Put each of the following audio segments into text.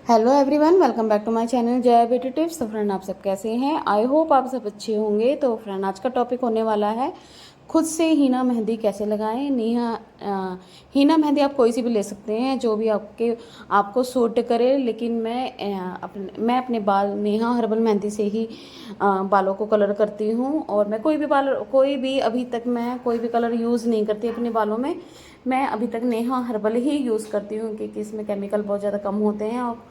Hello everyone, welcome back to my channel Jaya beauty tips. तो friend, आप सब कैसे हैं? आई होप आप सब अच्छे होंगे। तो फ्रेंड, आज का टॉपिक होने वाला है खुद से हीना मेहंदी कैसे लगाएं। हीना मेहंदी आप कोई सी भी ले सकते हैं, जो भी आपको सूट करे। लेकिन मैं अपने बाल नेहा हर्बल मेहंदी से ही बालों को कलर करती हूँ। और मैं अभी तक मैं कोई भी कलर यूज़ नहीं करती अपने बालों में। मैं अभी तक नेहा हर्बल ही यूज़ करती हूँ, क्योंकि इसमें केमिकल बहुत ज़्यादा कम होते हैं और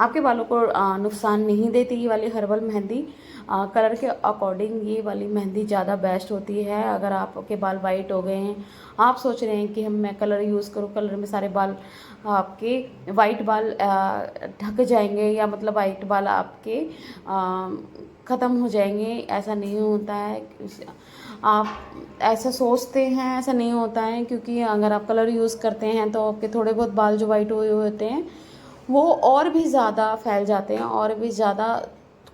आपके बालों को नुकसान नहीं देती। ये वाली हर्बल मेहंदी कलर के अकॉर्डिंग ये वाली मेहंदी ज़्यादा बेस्ट होती है। अगर आपके बाल वाइट हो गए हैं, आप सोच रहे हैं कि मैं कलर यूज़ करूँ, कलर में सारे बाल आपके वाइट बाल ढक जाएंगे, या मतलब वाइट बाल आपके ख़त्म हो जाएंगे, ऐसा नहीं होता है। आप ऐसा सोचते हैं, ऐसा नहीं होता है। क्योंकि अगर आप कलर यूज़ करते हैं तो आपके थोड़े बहुत बाल जो वाइट हुए हुए होते हैं वो और भी ज़्यादा फैल जाते हैं, और भी ज़्यादा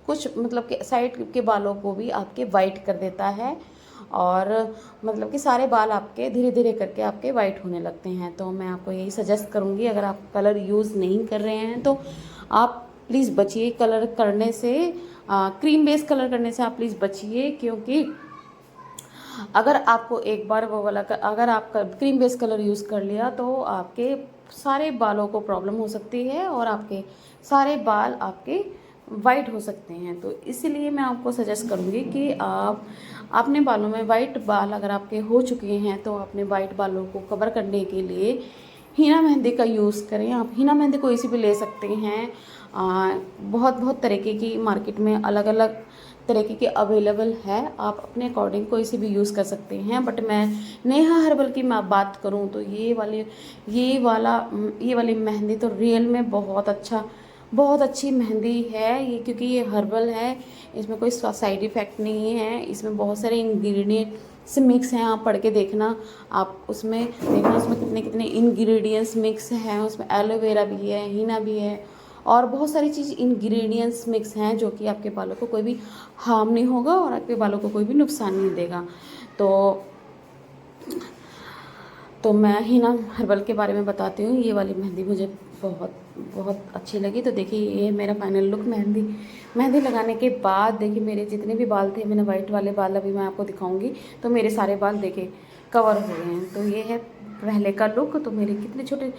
कुछ मतलब कि साइड के बालों को भी आपके वाइट कर देता है। और मतलब कि सारे बाल आपके धीरे धीरे करके आपके वाइट होने लगते हैं। तो मैं आपको यही सजेस्ट करूँगी, अगर आप कलर यूज़ नहीं कर रहे हैं तो आप प्लीज़ बचिए कलर करने से। क्रीम बेस कलर करने से आप प्लीज़ बचिए, क्योंकि अगर आपको एक बार अगर आप क्रीम बेस कलर यूज़ कर लिया तो आपके सारे बालों को प्रॉब्लम हो सकती है, और आपके सारे बाल आपके वाइट हो सकते हैं। तो इसीलिए मैं आपको सजेस्ट करूँगी कि आप अपने बालों में वाइट बाल अगर आपके हो चुके हैं तो अपने वाइट बालों को कवर करने के लिए हीना मेहंदी का यूज़ करें। आप हीना मेहंदी कोई सी भी ले सकते हैं। बहुत बहुत तरीके की मार्केट में अलग अलग तरीके की अवेलेबल है, आप अपने अकॉर्डिंग कोई सी भी यूज़ कर सकते हैं। बट मैं नेहा हर्बल की मैं बात करूं तो ये वाली मेहंदी तो रियल में बहुत अच्छी मेहंदी है ये, क्योंकि ये हर्बल है। इसमें कोई साइड इफ़ेक्ट नहीं है। इसमें बहुत सारे इंग्रेडिएंट्स मिक्स हैं, आप पढ़ के देखना। आप उसमें देखना उसमें कितने कितने इंग्रेडिएंट्स मिक्स हैं। उसमें एलोवेरा भी है, हीना भी है, और बहुत सारी चीज़ इंग्रेडिएंट्स मिक्स हैं, जो कि आपके बालों को कोई भी हार्म नहीं होगा और आपके बालों को कोई भी नुकसान नहीं देगा। तो मैं हीना हर्बल के बारे में बताती हूँ। ये वाली मेहंदी मुझे बहुत बहुत अच्छी लगी। तो देखिए, ये मेरा फाइनल लुक मेहंदी लगाने के बाद। देखिए, मेरे जितने भी बाल थे, मैंने वाइट वाले बाल अभी मैं आपको दिखाऊंगी, तो मेरे सारे बाल देखिए कवर हो गए हैं। तो ये है पहले का लुक। तो मेरे कितने छोटे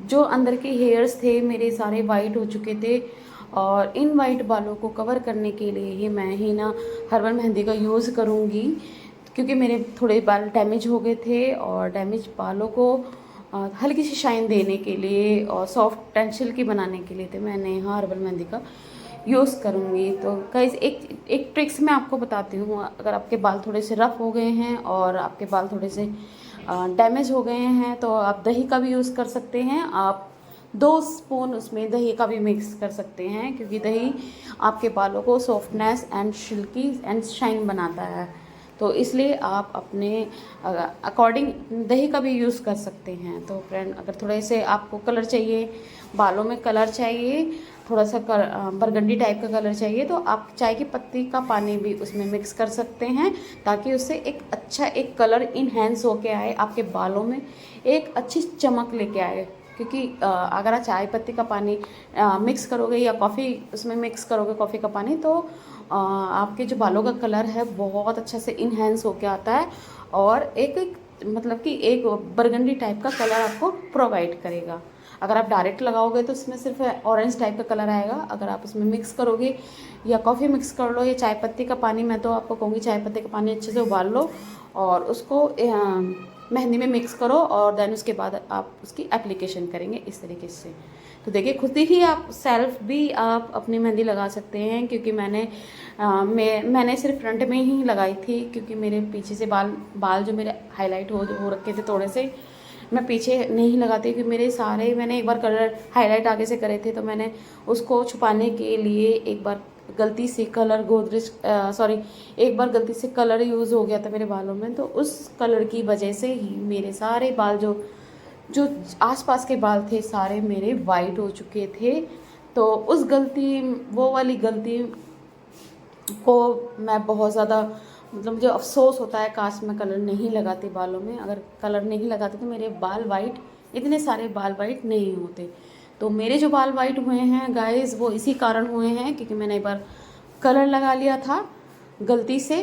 जो अंदर के हेयर्स थे मेरे सारे वाइट हो चुके थे, और इन वाइट बालों को कवर करने के लिए ही मैं हीना हर्बल मेहंदी का यूज़ करूँगी। क्योंकि मेरे थोड़े बाल डैमेज हो गए थे, और डैमेज बालों को हल्की सी शाइन देने के लिए और सॉफ्ट एंड सिल्की बनाने के लिए तो मैं नेहा हर्बल मेहंदी का यूज़ करूँगी। तो कई एक ट्रिक्स मैं आपको बताती हूँ। अगर आपके बाल थोड़े से रफ़ हो गए हैं और आपके बाल थोड़े से डैमेज हो गए हैं, तो आप दही का भी यूज़ कर सकते हैं। आप 2 स्पून उसमें दही का भी मिक्स कर सकते हैं, क्योंकि दही आपके बालों को softness and silkie and shine बनाता है। तो इसलिए आप अपने अकॉर्डिंग दही का भी यूज़ कर सकते हैं। तो फ्रेंड, अगर थोड़े से आपको कलर चाहिए, बालों में कलर चाहिए, थोड़ा सा बरगंडी टाइप का कलर चाहिए, तो आप चाय की पत्ती का पानी भी उसमें मिक्स कर सकते हैं, ताकि उससे एक अच्छा एक कलर इन्हेंस होके आए, आपके बालों में एक अच्छी चमक लेके आए। क्योंकि अगर आप चाय पत्ती का पानी मिक्स करोगे या कॉफ़ी उसमें मिक्स करोगे, कॉफ़ी का पानी, तो आपके जो बालों का कलर है बहुत अच्छा से इन्हेंस होके आता है, और एक मतलब कि एक बरगंडी टाइप का कलर आपको प्रोवाइड करेगा। अगर आप डायरेक्ट लगाओगे तो उसमें सिर्फ ऑरेंज टाइप का कलर आएगा। अगर आप उसमें मिक्स करोगे या कॉफ़ी मिक्स कर लो या चाय पत्ती का पानी, मैं तो आपको कहूँगी चाय पत्ती का पानी अच्छे से उबाल लो और उसको मेहंदी में मिक्स करो, और देन उसके बाद आप उसकी एप्लीकेशन करेंगे इस तरीके से। तो देखिए, खुद ही आप सेल्फ भी आप अपनी मेहंदी लगा सकते हैं। क्योंकि मैंने सिर्फ फ्रंट में ही लगाई थी, क्योंकि मेरे पीछे से बाल जो मेरे हाईलाइट हो रखे थे थोड़े से, मैं पीछे नहीं लगाती। क्योंकि मैंने एक बार कलर हाईलाइट आगे से करे थे, तो मैंने उसको छुपाने के लिए एक बार गलती से कलर यूज़ हो गया था मेरे बालों में। तो उस कलर की वजह से ही मेरे सारे बाल जो जो आसपास के बाल थे सारे मेरे वाइट हो चुके थे। तो वो वाली गलती को मैं बहुत ज़्यादा मतलब मुझे अफसोस होता है, काश मैं कलर नहीं लगाती बालों में। अगर कलर नहीं लगाती तो मेरे बाल वाइट, इतने सारे बाल वाइट नहीं होते। तो मेरे जो बाल वाइट हुए हैं गाइस वो इसी कारण हुए हैं क्योंकि मैंने एक बार कलर लगा लिया था गलती से,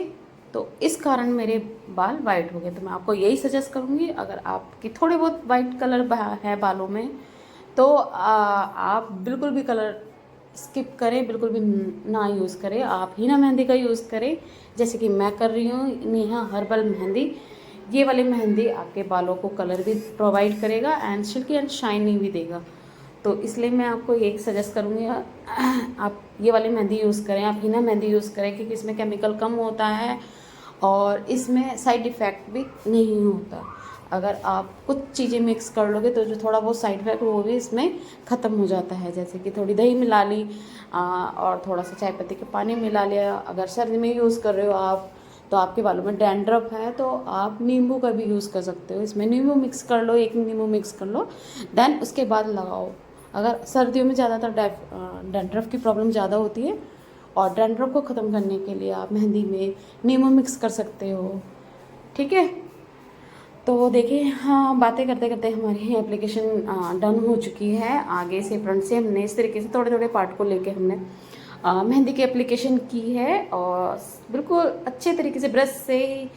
तो इस कारण मेरे बाल वाइट हो गए। तो मैं आपको यही सजेस्ट करूँगी, अगर आपकी थोड़े बहुत वाइट कलर है बालों में तो आप बिल्कुल भी कलर स्किप करें, बिल्कुल भी ना यूज़ करें। आप हीना मेहंदी का यूज़ करें जैसे कि मैं कर रही हूँ, नेहा हर्बल मेहंदी। ये वाली मेहंदी आपके बालों को कलर भी प्रोवाइड करेगा एंड सिल्की एंड शाइनी भी देगा। तो इसलिए मैं आपको ये सजेस्ट करूँगी आप ये वाली मेहंदी यूज़ करें, आप हीना मेहंदी यूज़ करें क्योंकि इसमें केमिकल कम होता है और इसमें साइड इफ़ेक्ट भी नहीं होता। अगर आप कुछ चीज़ें मिक्स कर लोगे तो जो थोड़ा बहुत साइड इफ़ेक्ट वो भी इसमें ख़त्म हो जाता है, जैसे कि थोड़ी दही मिला ली और थोड़ा सा चाय पत्ती का पानी मिला लिया। अगर सर्दी में यूज़ कर रहे हो आप तो आपके बालों में डैंड्रफ है तो आप नींबू का भी यूज़ कर सकते हो, इसमें नींबू मिक्स कर लो, एक नींबू मिक्स कर लो, देन उसके बाद लगाओ। अगर सर्दियों में ज़्यादातर डैंड्रफ की प्रॉब्लम ज़्यादा होती है और डैंड्रफ को ख़त्म करने के लिए आप मेहंदी में नींबू मिक्स कर सकते हो, ठीक है। तो देखिए हाँ, बातें करते करते हमारी एप्लीकेशन डन हो चुकी है। आगे से फ्रंट से हमने इस तरीके से थोड़े थोड़े पार्ट को लेके हमने मेहंदी की एप्लीकेशन की है और बिल्कुल अच्छे तरीके से ब्रश से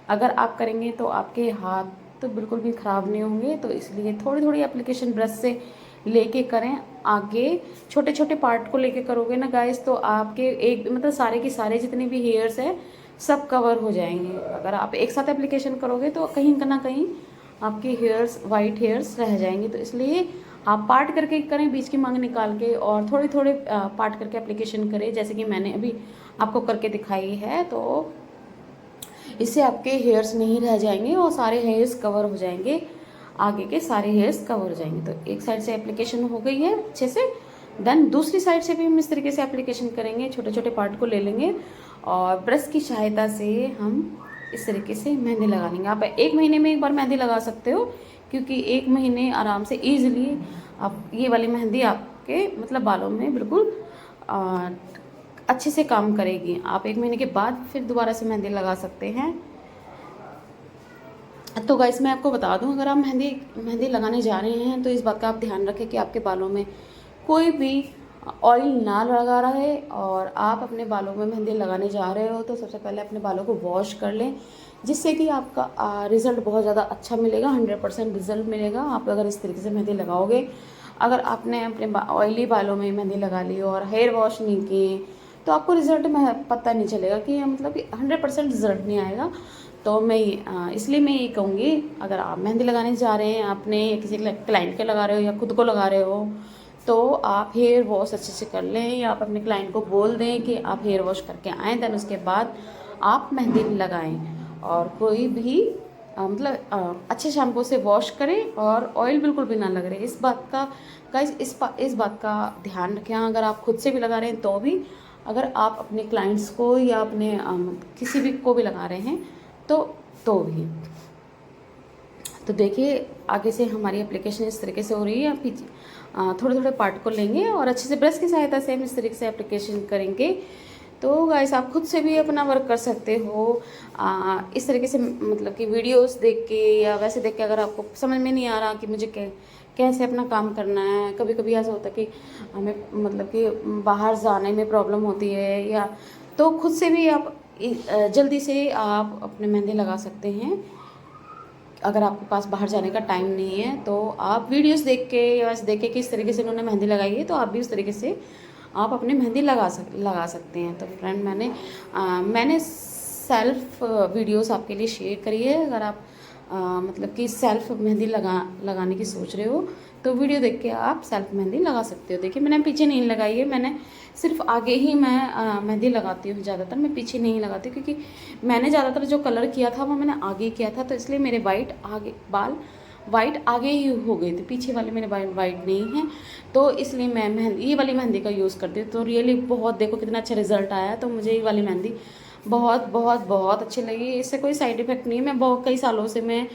अगर आप करेंगे तो आपके हाथ तो बिल्कुल भी ख़राब नहीं होंगे। तो इसलिए थोड़ी थोड़ी एप्लीकेशन ब्रश से लेके करें। आगे छोटे छोटे पार्ट को लेके करोगे ना गाइस तो आपके एक मतलब सारे के सारे जितने भी हेयर्स है सब कवर हो जाएंगे। अगर आप एक साथ एप्लीकेशन करोगे तो कहीं ना कहीं आपके हेयर्स वाइट हेयर्स रह जाएंगे। तो इसलिए आप पार्ट करके करें, बीच की मांग निकाल के और थोड़े थोड़े पार्ट करके एप्लीकेशन करें जैसे कि मैंने अभी आपको करके दिखाई है। तो इससे आपके हेयर्स नहीं रह जाएंगे और सारे हेयर्स कवर हो जाएंगे, आगे के सारे हेयर्स कवर हो जाएंगे। तो एक साइड से एप्लीकेशन हो गई है अच्छे से, देन दूसरी साइड से भी हम इस तरीके से एप्लीकेशन करेंगे। छोटे छोटे पार्ट को ले लेंगे और ब्रश की सहायता से हम इस तरीके से मेहंदी लगा लेंगे। आप एक महीने में एक बार मेहंदी लगा सकते हो क्योंकि एक महीने आराम से ईजिली आप ये वाली मेहंदी आपके मतलब बालों में बिल्कुल अच्छे से काम करेगी। आप एक महीने के बाद फिर दोबारा से मेहंदी लगा सकते हैं। तो गाइस मैं आपको बता दूं, अगर आप मेहंदी लगाने जा रहे हैं तो इस बात का आप ध्यान रखें कि आपके बालों में कोई भी ऑयल ना लगा रहे। और आप अपने बालों में मेहंदी लगाने जा रहे हो तो सबसे पहले अपने बालों को वॉश कर लें, जिससे कि आपका रिज़ल्ट बहुत ज़्यादा अच्छा मिलेगा, 100% रिज़ल्ट मिलेगा आप अगर इस तरीके से मेहंदी लगाओगे। अगर आपने अपने ऑयली बालों में मेहंदी लगा ली और हेयर वॉश नहीं किए तो आपको रिज़ल्ट में पता नहीं चलेगा कि मतलब कि 100% रिज़ल्ट नहीं आएगा। तो मैं इसलिए मैं ये कहूँगी, अगर आप मेहंदी लगाने जा रहे हैं, आपने किसी क्लाइंट के लगा रहे हो या खुद को लगा रहे हो, तो आप हेयर वॉश अच्छे से कर लें या आप अपने क्लाइंट को बोल दें कि आप हेयर वॉश करके आएँ, देन उसके बाद आप मेहंदी लगाएं। और कोई भी मतलब अच्छे शैम्पू से वॉश करें और ऑयल बिल्कुल भी ना लग रहे। इस बात का गाइस इस बात का ध्यान रखें। अगर आप खुद से भी लगा रहे हैं तो भी, अगर आप अपने क्लाइंट्स को या अपने किसी भी को भी लगा रहे हैं तो भी। तो देखिए आगे से हमारी एप्लीकेशन इस तरीके से हो रही है। पीछे थोड़े थोड़े पार्ट को लेंगे और अच्छे से ब्रश की सहायता से हम इस तरीके से एप्लीकेशन करेंगे। तो गाइस आप खुद से भी अपना वर्क कर सकते हो इस तरीके से, मतलब कि वीडियोस देख के या वैसे देख के। अगर आपको समझ में नहीं आ रहा कि मुझे कैसे अपना काम करना है, कभी कभी ऐसा होता है कि हमें मतलब कि बाहर जाने में प्रॉब्लम होती है, या तो खुद से भी आप जल्दी से आप अपने मेहंदी लगा सकते हैं। अगर आपके पास बाहर जाने का टाइम नहीं है तो आप वीडियोस देख के या वैसे देख के किस तरीके से उन्होंने मेहंदी लगाई है तो आप भी उस तरीके से आप अपनी मेहंदी लगा सकते हैं। तो फ्रेंड मैंने सेल्फ वीडियोस आपके लिए शेयर करी है। अगर आप मतलब कि सेल्फ मेहंदी लगाने की सोच रहे हो तो वीडियो देख के आप सेल्फ मेहंदी लगा सकते हो। देखिए मैंने पीछे नहीं लगाई है, मैंने सिर्फ आगे ही मैं मेहंदी लगाती हूँ ज़्यादातर, मैं पीछे नहीं लगाती क्योंकि मैंने ज़्यादातर जो कलर किया था वो मैंने आगे किया था, तो इसलिए मेरे बाल वाइट आगे ही हो गए थे, पीछे वाले मेरे बाल वाइट नहीं हैं। तो इसलिए मैं ये वाली मेहंदी का यूज़ करती हूँ। तो रियली बहुत देखो कितना अच्छा रिजल्ट आया। तो मुझे ये वाली मेहंदी बहुत बहुत बहुत अच्छी लगी। इससे कोई साइड इफ़ेक्ट नहीं है। मैं बहुत कई सालों से मैं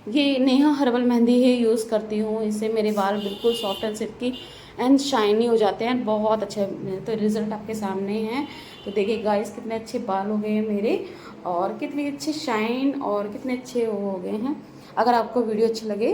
ये नेहा हर्बल मेहंदी ही यूज़ करती हूँ। इससे मेरे बाल बिल्कुल soft and silkie and shiny हो जाते हैं, बहुत अच्छे। तो रिज़ल्ट आपके सामने हैं। तो देखिए गाइस कितने अच्छे बाल हो गए हैं मेरे और कितनी अच्छी शाइन और कितने अच्छे हो गए हैं। अगर आपको वीडियो अच्छी लगे